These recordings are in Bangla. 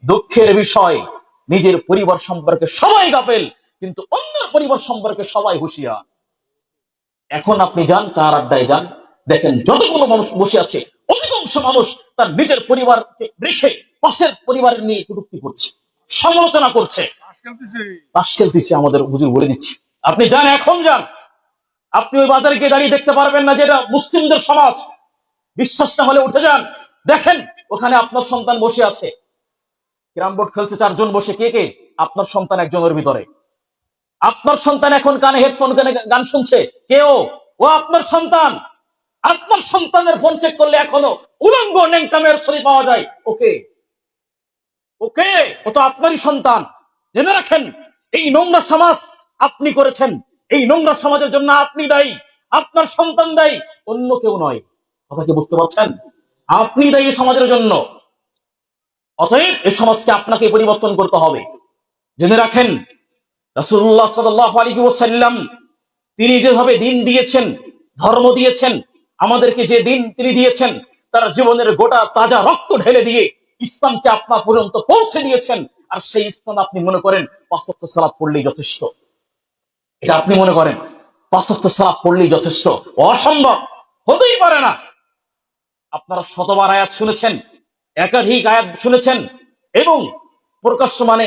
দুঃখের বিষয়, নিজের পরিবার সম্পর্কে সবাই গাফেল, কিন্তু অন্যের পরিবার সম্পর্কে সবাই হুঁশিয়ার। এখন আপনি যান, চার আড্ডায় যান, দেখেন যতগুলো মানুষ বসে আছে অধিকাংশ মানুষ তার নিজের পরিবারকে রেখে পাশের পরিবারের নিয়ে কটূক্তি করছে, সমালোচনা করছে, তাস খেলতেছে। আমাদের হুজুর বলে দিচ্ছে, আপনি যান, এখন যান, আপনি ওই বাজারে গিয়ে দাঁড়িয়ে দেখতে পারবেন না যে এটা মুসলিমদের সমাজ। বিশ্বাস না হলে উঠে যান, দেখেন ওখানে আপনার সন্তান বসে আছে, ক্যারাম বোর্ড খেলছে চারজন বসে। কে কে? আপনার সন্তান একজনের ভিতরে। আপনার সন্তান এখন কানে হেডফোন কানে গান শুনছে, কেউ? ও আপনার সন্তান। আপনার সন্তানের ফোন চেক করলে এখনো উলঙ্গ ন্যাংটামের ছবি পাওয়া যায়। ওকে ওকে, ও তো আপনারই সন্তান। জেনে রাখেন, এই নোংরা সমাজ আপনি করেছেন, এই নোংরা সমাজের জন্য আপনি দায়ী, আপনার সন্তান দায়ী, অন্য কেউ নয়। কথা কি বুঝতে পারছেন? আপনি দায়ী সমাজের জন্য। অতএব এই সমাজকে আপনাকে পরিবর্তন করতে হবে। জেনে রাখেন, রাসূলুল্লাহ সাল্লাল্লাহু আলাইহি ওয়াসাল্লাম তিনি যেভাবে দিন দিয়েছেন, ধর্ম দিয়েছেন, আমাদেরকে যে দিন তিনি দিয়েছেন, তার জীবনের গোটা তাজা রক্ত ঢেলে দিয়ে ইসলামকে আপনার পর্যন্ত পৌঁছে দিয়েছেন। আর সেই ইসলাম আপনি মনে করেন ৫ ওয়াক্ত সালাত পড়লেই যথেষ্ট। এটা আপনি মনে করেন ৫ ওয়াক্ত সালাত পড়লেই যথেষ্ট। অসম্ভব, হতেই পারে না। আপনারা শতবার আয়াত শুনেছেন, একাধিক আয়াত শুনেছেন, এবং প্রকাশ্য মানে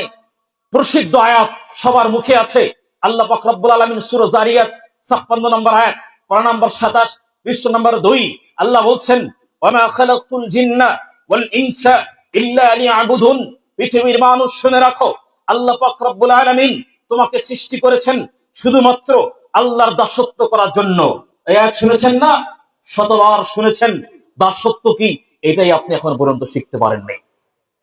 প্রসিদ্ধ আয়াত সবার মুখে আছে। আল্লাহ পাক রব্বুল আলামিন সূরা জারিয়াত ৫৬ নম্বর আয়াত, পারা নম্বর ২৭, পৃষ্ঠা নম্বর ২, আল্লাহ বলছেন, ওয়ামা খালাকতুল জিন্না ওয়াল ইনসা ইল্লা লিয়াবুদুন। পৃথিবীর মানুষ শুনে রাখো, আল্লাহ পাক রব্বুল আলামিন তোমাকে সৃষ্টি করেছেন শুধুমাত্র আল্লাহর দাসত্ব করার জন্য। এই আয়াত শুনেছেন না? শতবার শুনেছেন। দাসত্ব কি, এটাই আপনি এখন পর্যন্ত শিখতে পারেন নাই।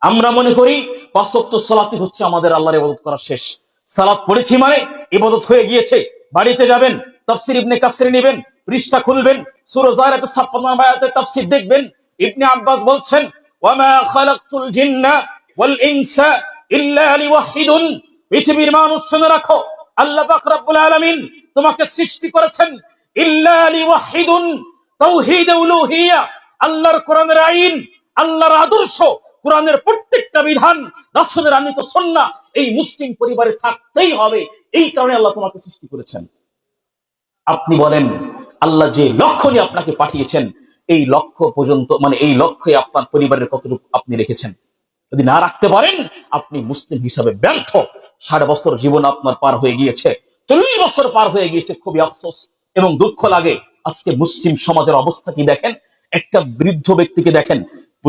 আমরা মনে করি ৫ ওয়াক্ত সালাতই হচ্ছে আমাদের আল্লাহর ইবাদত করা শেষ। সালাত পড়েছি মানে ইবাদত হয়ে গিয়েছে। বাড়িতে যাবেন, তাফসীর ইবনে কাসির নেবেন, পৃষ্ঠা খুলবেন, সূরা জারিয়াতের ৫৬ নম্বর আয়াতের তাফসীর দেখবেন। ইবনে আব্বাস বলছেন, ওয়ামা খালাকতুল জিন্না ওয়াল ইনসা ইল্লা লিওয়াহিদুন। পৃথিবীর মানুষ শুনে রাখো, আল্লাহ পাক রব্বুল আলামিন তোমাকে সৃষ্টি করেছেন ইল্লা লিওয়াহিদুন, তাওহীদ উলুহিয়া, আল্লাহর কোরআনের আইন, আল্লাহর আদর্শ, কোরআনের প্রত্যেকটা বিধান, রাসূলের আনিত সুন্নাহ এই মুসলিম পরিবারে থাকতেই হবে। এই কারণে আল্লাহ তোমাকে সৃষ্টি করেছেন। আপনি বলেন, আল্লাহ যে লক্ষ্য নিয়ে আপনাকে পাঠিয়েছেন, এই লক্ষ্য পর্যন্ত মানে এই লক্ষ্যে আপনার পরিবারের কতটুকু আপনি রেখেছেন? যদি না রাখতে পারেন, আপনি মুসলিম হিসাবে ব্যর্থ। ৬০ বছর জীবন আপনার পার হয়ে গিয়েছে, ৪০ বছর পার হয়ে গিয়েছে। খুবই আফসোস এবং দুঃখ লাগে। আজকে মুসলিম সমাজের অবস্থা কি দেখেন। একটা বৃদ্ধ ব্যক্তিকে দেখেন,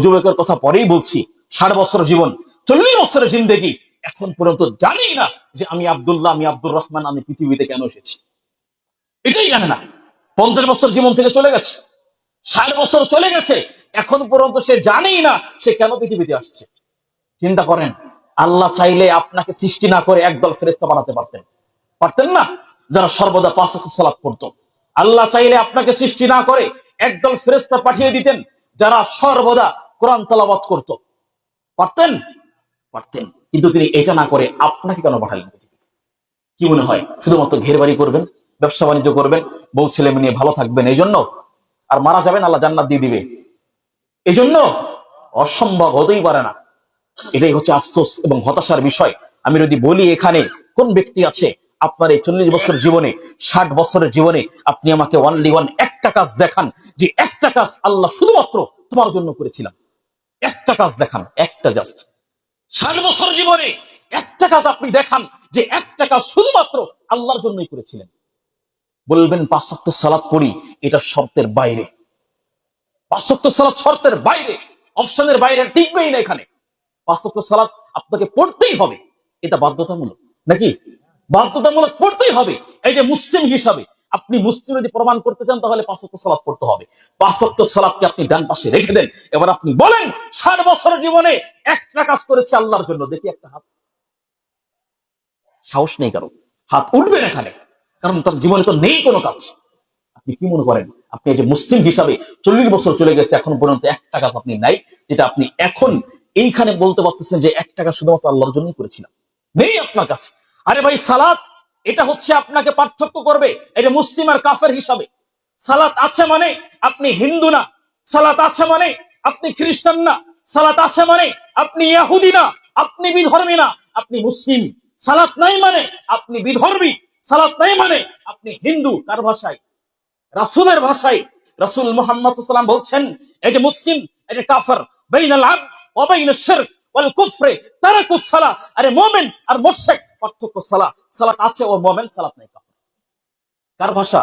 যুবকের কথা পরেই বলছি, ৬০ বছর জীবন, ৪০ বছরের জিন্দেগি, এখন পর্যন্ত জানি না যে আমি আব্দুল্লাহ, আমি আব্দুর রহমান, আমি পৃথিবীতে কেন এসেছি, এটাই জানে না। ৫০ বছর জীবন থেকে চলে গেছে, ৬০ বছর চলে গেছে, এখন পর্যন্ত সে জানেই না সে কেন পৃথিবীতে আসছে। চিন্তা করেন, আল্লাহ চাইলে আপনাকে সৃষ্টি না করে একদল ফেরেশতা বানাতে পারতেন, পারতেন না? যারা সর্বদা ৫ ওয়াক্ত সালাত পড়তো। আল্লাহ চাইলে আপনাকে সৃষ্টি না করে একদল ফেরেশতা পাঠিয়ে দিতেন যারা সর্বদা কোরআন তেলাওয়াত করত, পারতেন? পারতেন। কিন্তু তিনি এটা না করে আপনাকে কেন পাঠালেন পৃথিবীতে? কি মনে হয় শুধুমাত্র ঘের বাড়ি করবেন, ব্যবসা বাণিজ্য করবেন, বউ ছেলে মেয়ে নিয়ে ভালো থাকবেন এই জন্য? আর মারা যাবেন, আল্লাহ জান্নাত দিয়ে দিবে এই জন্য? অসম্ভব, হতেই পারে না। এটাই হচ্ছে আফসোস এবং হতাশার বিষয়। আমি যদি বলি এখানে কোন ব্যক্তি আছে আপনার এই ৪০ বছর জীবনে, ৬০ বছরের জীবনে, আপনি আমাকে ওয়ানলি ওয়ান একটা কাজ দেখান যে একটা কাজ আল্লাহ শুধুমাত্র তোমার জন্য করেছিলাম, একটা কাজ দেখান, একটা জাস্ট ৬০ বছর জীবনে একটা কাজ আপনি দেখান যে একটা কাজ শুধুমাত্র আল্লাহর জন্যই করেছিলেন। বলবেন ৫ ওয়াক্ত সালাত পড়ি, এটা শর্তের বাইরে। ৫ ওয়াক্ত সালাত শর্তের বাইরে, অপশনের বাইরে, টিকবেই না এখানে। ৫ ওয়াক্ত সালাত আপনাকে পড়তেই হবে, এটা বাধ্যতামূলক নাকি? বাধ্যতামূলক পড়তেই হবে। এই যে মুসলিম হিসাবে আপনি মুসলিম যদি প্রমাণ করতে চান, তাহলে ৫ ওয়াক্ত সালাত পড়তে হবে। ৫ ওয়াক্ত সালাতকে আপনি ডান পাশে রেখে দেন। এবার আপনি বলেন ৬০ বছরের জীবনে একটা কাজ করেছে আল্লাহর জন্য, দেখি একটা হাত। সাহস নেই কারো, হাত উঠবেন এখানে, কারণ তার জীবনে তো নেই কোনো কাজ। আপনি কি মনে করেন আপনি এই যে মুসলিম হিসাবে ৪০ বছর চলে গেছে, এখন পর্যন্ত একটা কাজ আপনি নাই যেটা আপনি এখন এইখানে বলতে পারতেছেন যে একটা কাজ শুধুমাত্র আল্লাহর জন্যই করেছিলাম? নেই আপনার কাছে। আরে ভাই, সালাত এটা হচ্ছে আপনাকে পার্থক্য করবে এটা মুসলিম আর কাফের হিসাবে। সালাত আছে মানে আপনি হিন্দু না, সালাত আছে মানে আপনি খ্রিস্টান না, সালাত আছে মানে আপনি ইহুদি না, আপনি বিধর্মী না, আপনি মুসলিম। সালাত নাই মানে আপনি বিধর্মী, সালাত নাই মানে আপনি হিন্দু। কার ভাষায়? রাসূলের ভাষায়। রাসূল মুহাম্মদ সাল্লাল্লাহু আলাইহি ওয়াসাল্লাম বলছেন, এই যে মুসলিম, এই যে কাফের, বাইনাল আবদ ওয়া বাইনাশ শিরক ওয়াল কুফর তারাকুস সালাহ। আরে মুমিন আর মুশরিক পার্থক্য সালাত। সালাত আছে ও মুমিন, সালাত নাই কাফের। কার ভাষা?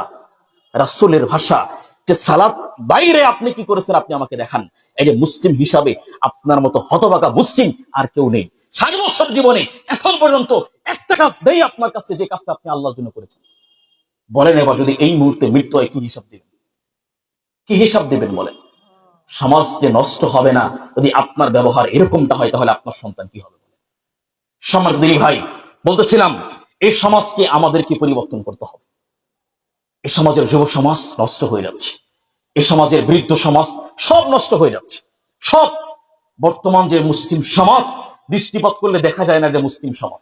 রাসূলের ভাষা। যে সালাত বাইরে আপনি কি করেছেন আপনি আমাকে দেখান। এই যে মুসলিম হিসাবে আপনার মতো হতভাগা মুসলিম আর কেউ নেই। 60 বছর জীবনে এখন পর্যন্ত একটা কাজ দেই আপনার কাছে, যে কাজটা আপনি আল্লাহর জন্য করেছেন। বলেন এবার যদি এই মুহূর্তে মৃত্যু হয়, কি হিসাব দিবেন? কি হিসাব দিবেন বলেন? সমাজ যে নষ্ট হবে না যদি আপনার ব্যবহার এরকমটা হয়, তাহলে আপনার সন্তান কি হবে? সম্মানিত দিনী ভাই, বলতেছিলাম এই সমাজকে আমাদেরকে পরিবর্তন করতে হবে। এই সমাজের যুব সমাজ নষ্ট হয়ে যাচ্ছে, এই সমাজের বৃদ্ধ সমাজ সব নষ্ট হয়ে যাচ্ছে। সব বর্তমান যে মুসলিম সমাজ, দৃষ্টিপাত করলে দেখা যায় না যে মুসলিম সমাজ।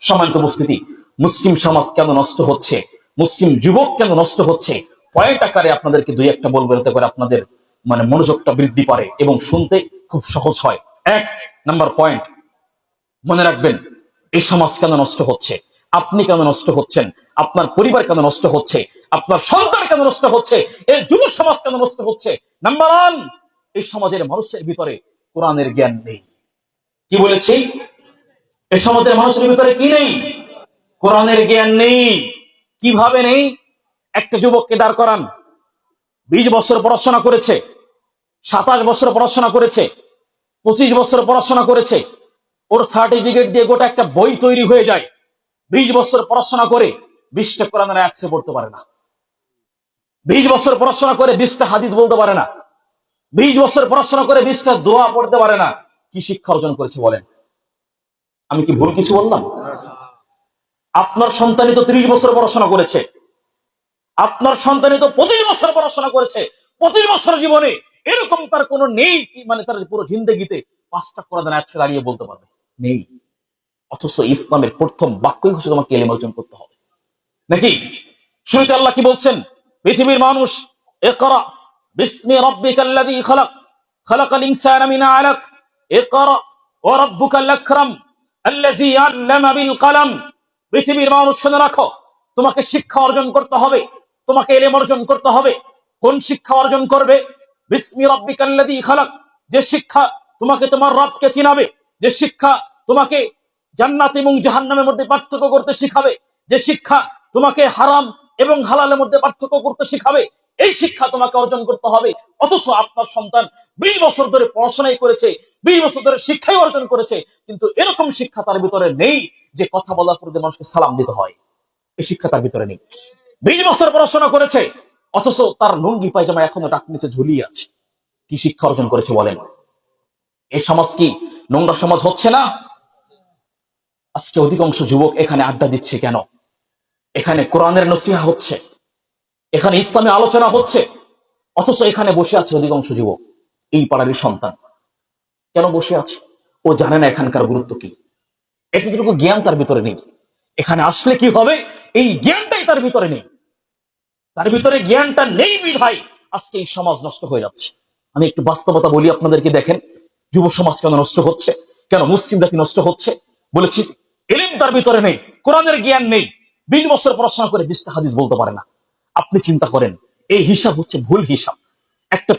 সম্মানিত উপস্থিতি, মুসলিম সমাজ কেন নষ্ট হচ্ছে, মুসলিম যুবক কেন নষ্ট হচ্ছে, পয়েন্ট আকারে আপনাদেরকে দুই একটা বলবো, এতে করে আপনাদের মনোযোগটা বৃদ্ধি পারে এবং শুনতে খুব সহজ হয়। 1 নাম্বার পয়েন্ট মনে রাখবেন, এই সমাজ কেন নষ্ট হচ্ছে, আপনি কেন নষ্ট হচ্ছেন, আপনার পরিবার কেন নষ্ট হচ্ছে, আপনার সন্তান কেন নষ্ট হচ্ছে, এই যুব সমাজ কেন নষ্ট হচ্ছে। নাম্বার 1, এই সমাজের মানুষের ভিতরে কোরআনের জ্ঞান নেই। কি বলেছি? এই সমাজের মানুষের ভিতরে কি নেই? কোরআনের জ্ঞান নেই। কিভাবে নেই? একটা যুবককে দাঁড় করান, 20 বছর পড়াশোনা করেছে, 27 বছর পড়াশোনা করেছে, 25 বছর পড়াশোনা করেছে, ওর সার্টিফিকেট দিয়ে গোটা একটা বই তৈরি হয়ে যায়। 20 বছর পড়াশোনা করে 20টা কোরআনের আয়াত পড়তে পারে না। 20 বছর পড়াশোনা করে 20টা হাদিস বলতে পারে না। 20 বছর পড়াশোনা করে 20টা দোয়া পড়তে পারে না। কি শিক্ষা অর্জন করেছে বলেন? আমি কি ভুল কিছু বললাম? আপনার সন্তানই তো 30 বছর পড়াশোনা করেছে, আপনার সন্তানই তো 25 বছর পড়াশোনা করেছে। 25 বছর জীবনে এরকম তার কোনো নেই, তার পুরো জিন্দেগিতে 5টা কোরআনের আয়াত দাঁড়িয়ে বলতে পারবে নেই। অথচ ইসলামের প্রথম বাক্যই হচ্ছে তোমাকে ইলম অর্জন করতে হবে, নাকি? শুরুতে আল্লাহ কি বলছেন? পৃথিবীর মানুষ, ইকরা বিসমি রাব্বিকাল্লাযী খালাক, খালাকাল ইনসানা মিন আলাক, ইকরা ওয়া রাব্বুকাল আকরাম আল্লাযী আল্লামা বিল কলম। পৃথিবীর মানুষ শুনে রাখো, তোমাকে শিক্ষা অর্জন করতে হবে, তোমাকে ইলম অর্জন করতে হবে। কোন শিক্ষা অর্জন করবে? বিসমি রাব্বিকাল্লাযী খালাক, যে শিক্ষা তোমাকে তোমার রবকে চিনাবে, যে শিক্ষা তোমাকে জান্নাত এবং জাহান্নামের মধ্যে পার্থক্য করতে শিখাবে, যে শিক্ষা তোমাকে হারাম এবং হালালের মধ্যে পার্থক্য করতে শিখাবে, এই শিক্ষা তোমাকে অর্জন করতে হবে। অথচ আপনার সন্তান 20 বছর ধরে পড়াশোনাই করেছে, 20 বছর ধরে শিক্ষাই অর্জন করেছে, কিন্তু এরকম শিক্ষা তার ভিতরে নেই যে কথা বলার পরে মানুষকে সালাম দিতে হয়। এই শিক্ষা তার ভিতরে নেই। 20 বছর পড়াশোনা করেছে, অথচ তার লুঙ্গি পায়জামা এখনো টাক নিচে ঝুলিয়ে আছে। কি শিক্ষা অর্জন করেছে বলেন? এই সমাজ কি নোংরা সমাজ হচ্ছে না? আজকে অধিকাংশ যুবক এখানে আড্ডা দিচ্ছে কেন? এখানে কোরআনের নসিহা হচ্ছে, এখানে ইসলামে আলোচনা হচ্ছে, অথচ এখানে বসে আছে অধিকাংশ যুবক, এই পাড়ারই সন্তান। কেন বসে আছে? ও জানে না এখানকার গুরুত্ব কি, এতটুকু জ্ঞান তার ভিতরে নেই। এখানে আসলে কি হবে এই জ্ঞানটাই তার ভিতরে নেই। তার ভিতরে জ্ঞানটা নেই বিধায় আজকে এই সমাজ নষ্ট হয়ে যাচ্ছে। আমি একটু বাস্তবতা বলি আপনাদেরকে, দেখেন যুব সমাজ কেন নষ্ট হচ্ছে, কেন মুসলিম জাতি নষ্ট হচ্ছে। বলেছি ইলম তার ভিতরে নেই, কোরআনের জ্ঞান নেই, 20 বছর পড়াশোনা করে 20টা হাদিস বলতে পারে না। আপনি চিন্তা করেন, এই হিসাব হচ্ছে ভুল হিসাব। একটা